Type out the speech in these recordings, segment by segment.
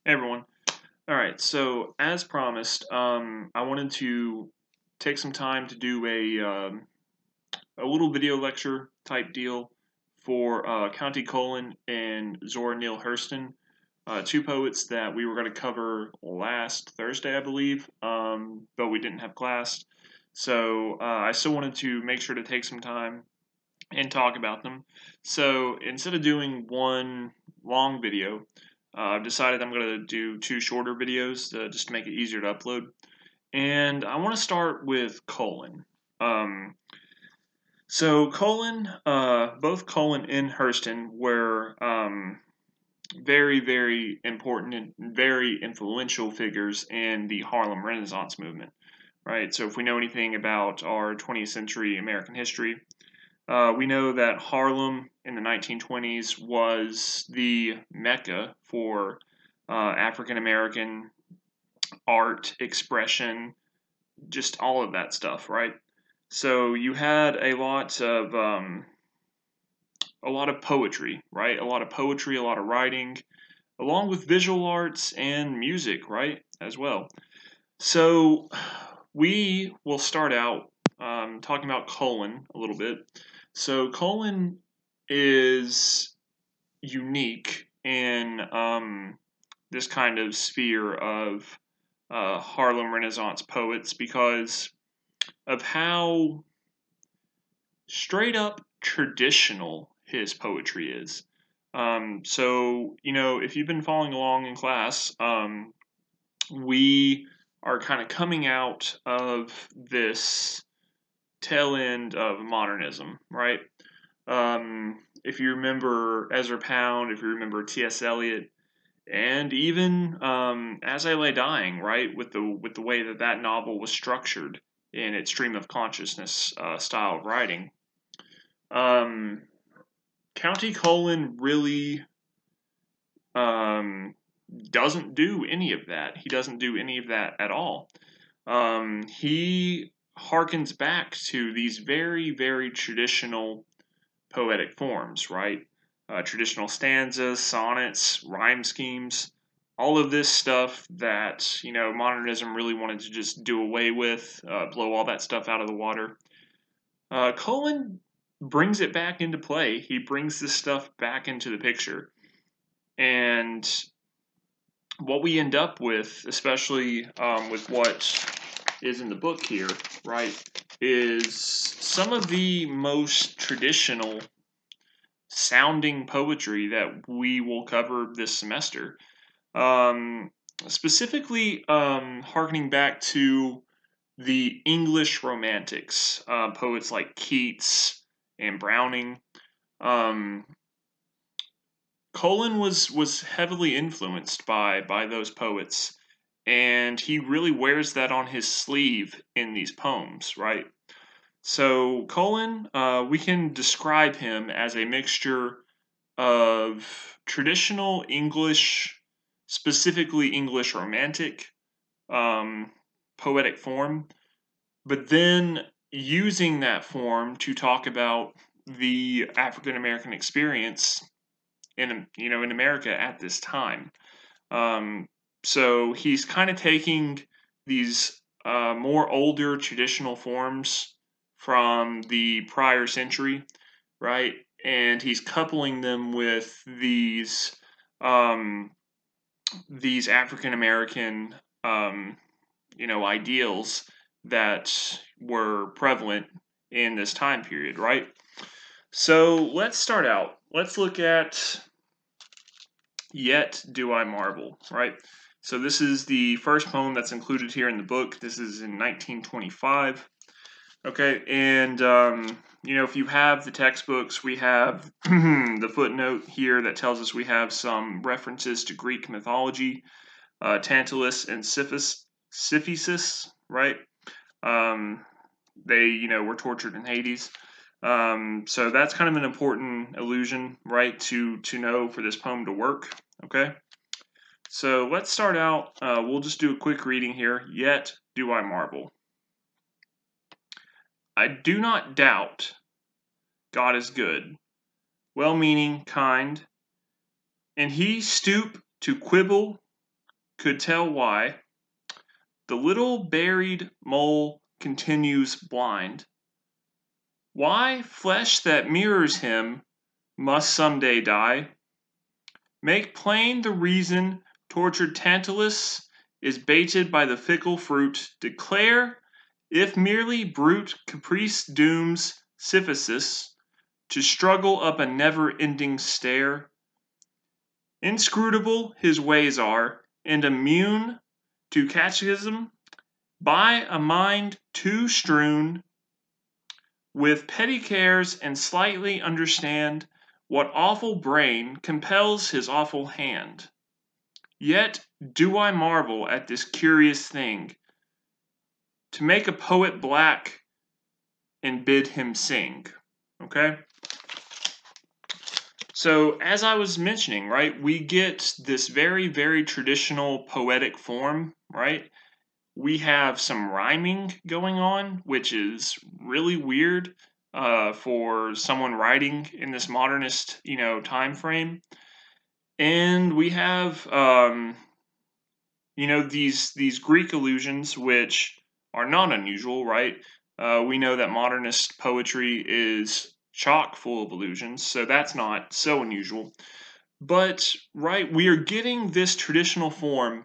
Hey everyone. All right, so as promised, I wanted to take some time to do a little video lecture type deal for Countee Cullen and Zora Neale Hurston, two poets that we were going to cover last Thursday, I believe, but we didn't have class. So I still wanted to make sure to take some time and talk about them. So instead of doing one long video, I've decided I'm going to do two shorter videos just to make it easier to upload. And I want to start with Cullen. Um, so Cullen, both Cullen and Hurston were very, very important and very influential figures in the Harlem Renaissance movement. Right. So if we know anything about our 20th century American history, we know that Harlem in the 1920s was the mecca for African American art, expression, just all of that stuff, right? So you had a lot of poetry, right? A lot of poetry, a lot of writing, along with visual arts and music, right, as well. So we will start out talking about Cullen a little bit. So Cullen is unique in this kind of sphere of Harlem Renaissance poets because of how straight up traditional his poetry is. So, if you've been following along in class, we are kind of coming out of this tail end of modernism, right? If you remember Ezra Pound, if you remember T.S. Eliot, and even As I Lay Dying, right, with the way that that novel was structured in its stream of consciousness style of writing, um, Countee Cullen really doesn't do any of that. He doesn't do any of that at all. He harkens back to these very, very traditional poetic forms, right? Traditional stanzas, sonnets, rhyme schemes, all of this stuff that, modernism really wanted to just do away with, blow all that stuff out of the water. Cullen brings it back into play. He brings this stuff back into the picture. And what we end up with, especially with what is in the book here, right, is some of the most traditional sounding poetry that we will cover this semester. Um, Specifically, harkening back to the English Romantics, poets like Keats and Browning. Um, Cullen was heavily influenced by those poets, and he really wears that on his sleeve in these poems, right? So Cullen, we can describe him as a mixture of traditional English, specifically English Romantic, um, poetic form, but then using that form to talk about the African American experience in America at this time. Um, so he's kind of taking these more older traditional forms from the prior century, right? And he's coupling them with um, these African American ideals that were prevalent in this time period, right? So let's start out. Let's look at Yet Do I Marvel, right? So this is the first poem that's included here in the book. This is in 1925. Okay, and if you have the textbooks, we have the footnote here that tells us we have some references to Greek mythology, Tantalus and Cephisus, right? They, were tortured in Hades. So that's kind of an important illusion, right, to know for this poem to work, okay? So let's start out. We'll just do a quick reading here. Yet do I marvel. I do not doubt God is good, well-meaning, kind, and he stoop to quibble could tell why the little buried mole continues blind. Why flesh that mirrors him must someday die. Make plain the reason tortured Tantalus is baited by the fickle fruit. Declare if merely brute caprice dooms Sisyphus to struggle up a never-ending stair. Inscrutable his ways are, and immune to catechism by a mind too strewn with petty cares, and slightly understand what awful brain compels his awful hand. Yet do I marvel at this curious thing, to make a poet black and bid him sing. Okay? So, as I was mentioning, right, we get this very, very traditional poetic form, right? We have some rhyming going on, which is really weird for someone writing in this modernist, time frame. And we have, these Greek allusions, which are not unusual, right? We know that modernist poetry is chock full of allusions, so that's not so unusual. But, right, we are getting this traditional form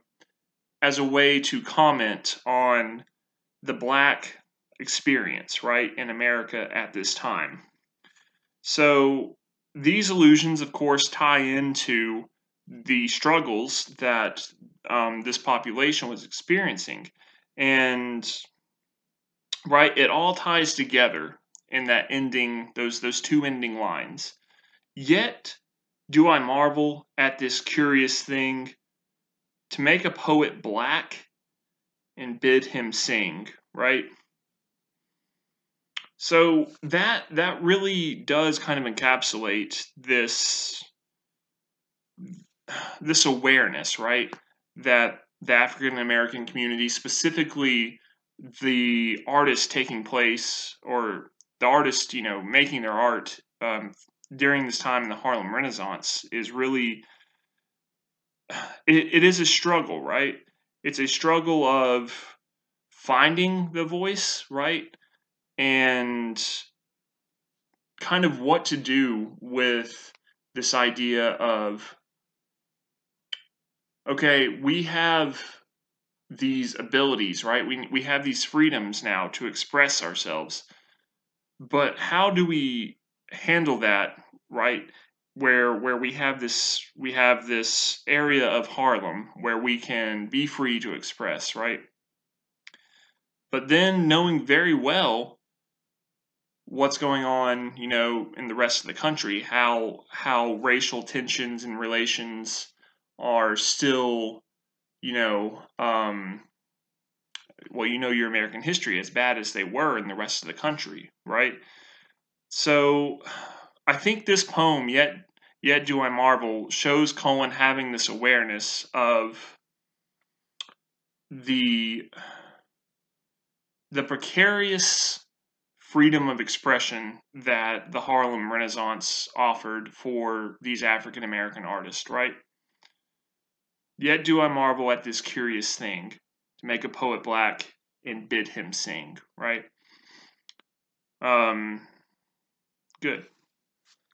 as a way to comment on the black experience, right, in America at this time. So these allusions, of course, tie into the struggles that this population was experiencing. And, right, it all ties together in that ending, those two ending lines. Yet do I marvel at this curious thing, to make a poet black and bid him sing, right? So that really does kind of encapsulate this awareness, right? That the African American community, specifically the artists taking place, or the artists, making their art during this time in the Harlem Renaissance, is really it is a struggle, right? It's a struggle of finding the voice, right? And kind of what to do with this idea of, okay, we have these abilities, right? We have these freedoms now to express ourselves, but how do we handle that, right? Where we have this area of Harlem where we can be free to express, right? But then knowing very well what's going on, in the rest of the country, how racial tensions and relations are still, your American history, as bad as they were in the rest of the country, right? So I think this poem, Yet Do I Marvel, shows Cullen having this awareness of the precarious freedom of expression that the Harlem Renaissance offered for these African American artists, right? Yet do I marvel at this curious thing, to make a poet black and bid him sing, right? Good.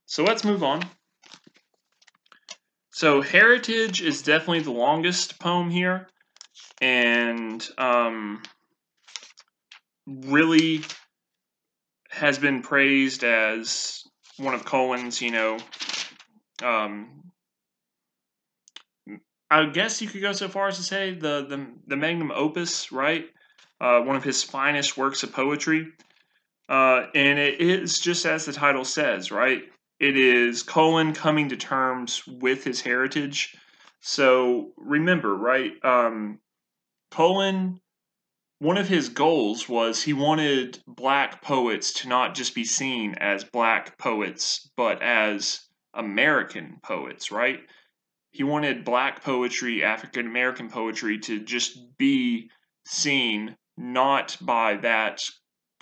So let's move on. So Heritage is definitely the longest poem here, and really has been praised as one of Cullen's, I guess you could go so far as to say the magnum opus, right? One of his finest works of poetry. And it is just as the title says, right? It is Cullen coming to terms with his heritage. So remember, right? Cullen, one of his goals was he wanted black poets to not just be seen as black poets, but as American poets, right? He wanted black poetry, African American poetry, to just be seen not by that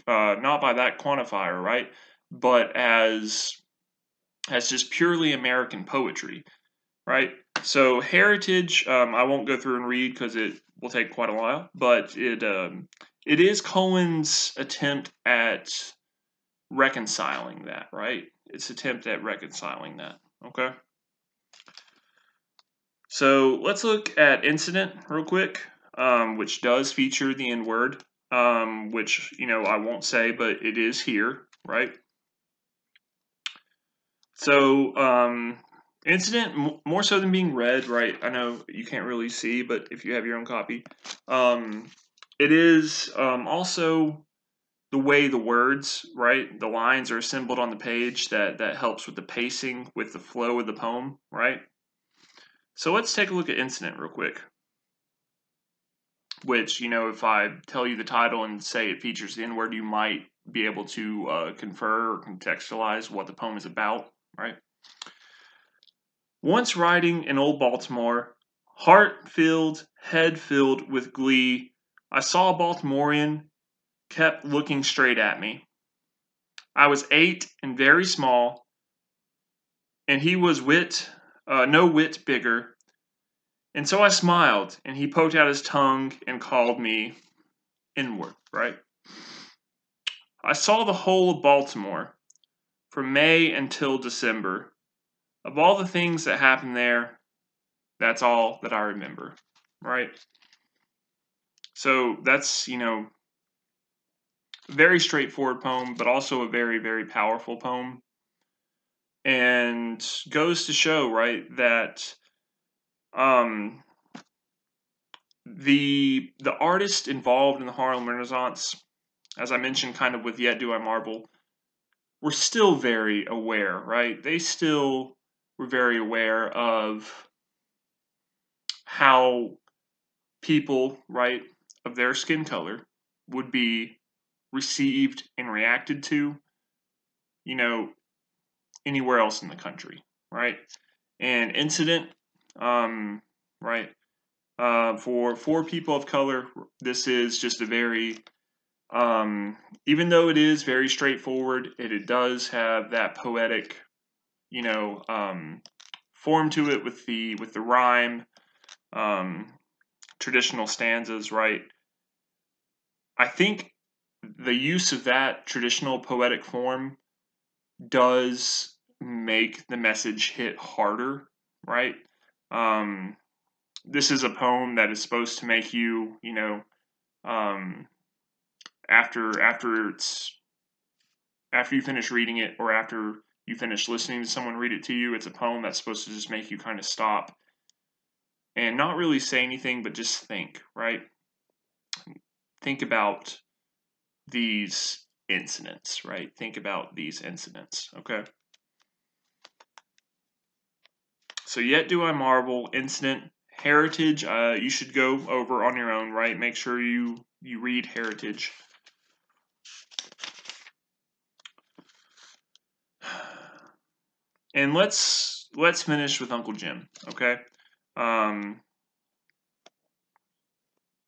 quantifier, right? But as just purely American poetry, right? So heritage, I won't go through and read because it will take quite a while, but it is Cullen's attempt at reconciling that, right? It's attempt at reconciling that. Okay. So let's look at incident real quick, which does feature the N word, which I won't say, but it is here, right? So incident more so than being read, right? I know you can't really see, but if you have your own copy, it is also the way the words, right? The lines are assembled on the page that helps with the pacing, with the flow of the poem, right? So let's take a look at incident real quick. Which, if I tell you the title and say it features the N-word, you might be able to confer or contextualize what the poem is about, right? Once riding in old Baltimore, heart filled, head filled with glee, I saw a Baltimorean kept looking straight at me. I was 8 and very small, and he was no whit bigger. And so I smiled, and he poked out his tongue and called me N-word, right? I saw the whole of Baltimore, from May until December. Of all the things that happened there, that's all that I remember, right? So that's, a very straightforward poem, but also a very, very powerful poem. And goes to show, right, that the artists involved in the Harlem Renaissance, as I mentioned kind of with Yet Do I Marvel, were still very aware, right? They still were very aware of how people, right, of their skin color would be received and reacted to, anywhere else in the country, right? And incident, right, for people of color, this is just a very, even though it is very straightforward, it does have that poetic, form to it with the rhyme, traditional stanzas, right? I think the use of that traditional poetic form does make the message hit harder, right? This is a poem that is supposed to make you, um, after you finish reading it or after you finish listening to someone read it to you, it's a poem that's supposed to just make you kind of stop and not really say anything, but just think, right? Think about these incidents, right? Think about these incidents, okay? So Yet Do I Marvel, incident, heritage, you should go over on your own, right? Make sure you read heritage. And let's finish with Uncle Jim, okay?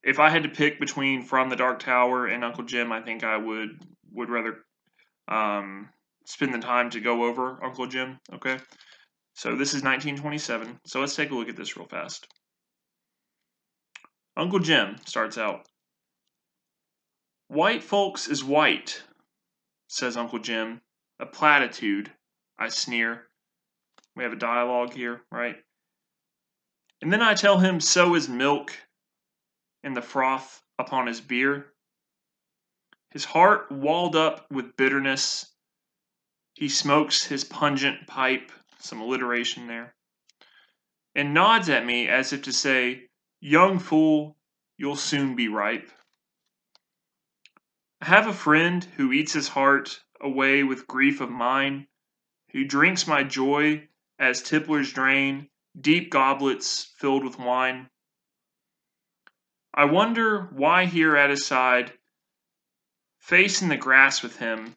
If I had to pick between From the Dark Tower and Uncle Jim, I think I would rather spend the time to go over Uncle Jim, okay? So this is 1927, so let's take a look at this real fast. Uncle Jim starts out, "White folks is white," says Uncle Jim. "A platitude," I sneer. We have a dialogue here, right? And then I tell him so is milk and the froth upon his beer. His heart walled up with bitterness, he smokes his pungent pipe, some alliteration there, and nods at me as if to say, "Young fool, you'll soon be ripe." I have a friend who eats his heart away with grief of mine, who drinks my joy as tipplers drain deep goblets filled with wine. I wonder why here at his side, facing the grass with him,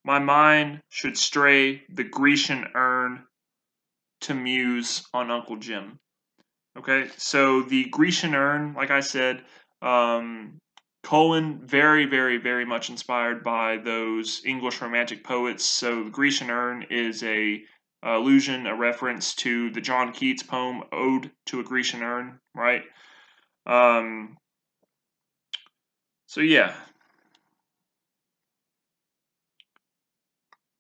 my mind should stray the Grecian urn to muse on Uncle Jim. Okay, so the Grecian urn, like I said, Cullen, very, very, very much inspired by those English Romantic poets. So the Grecian urn is a allusion, a reference to the John Keats poem "Ode to a Grecian Urn," right? So yeah,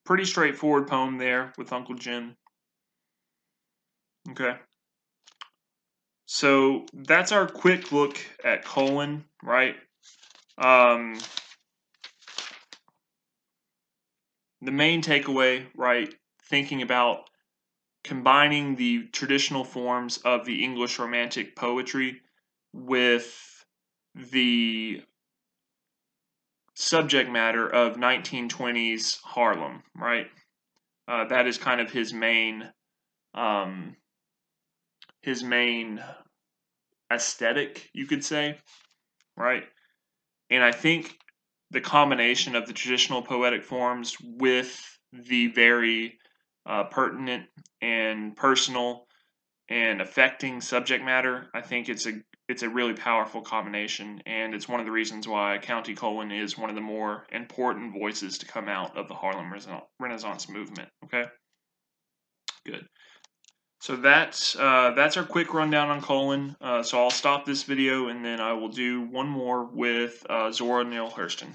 pretty straightforward poem there with Uncle Jim. Okay. So that's our quick look at Cullen, right? The main takeaway, right, thinking about combining the traditional forms of the English Romantic poetry with the subject matter of 1920s Harlem, right? That is kind of um, his main aesthetic, you could say, right? And I think the combination of the traditional poetic forms with the very pertinent and personal and affecting subject matter, I think it's a really powerful combination, and it's one of the reasons why Countee Cullen is one of the more important voices to come out of the Harlem Renaissance movement. Okay, good. So that's our quick rundown on Cullen. So I'll stop this video and then I will do one more with Zora Neale Hurston.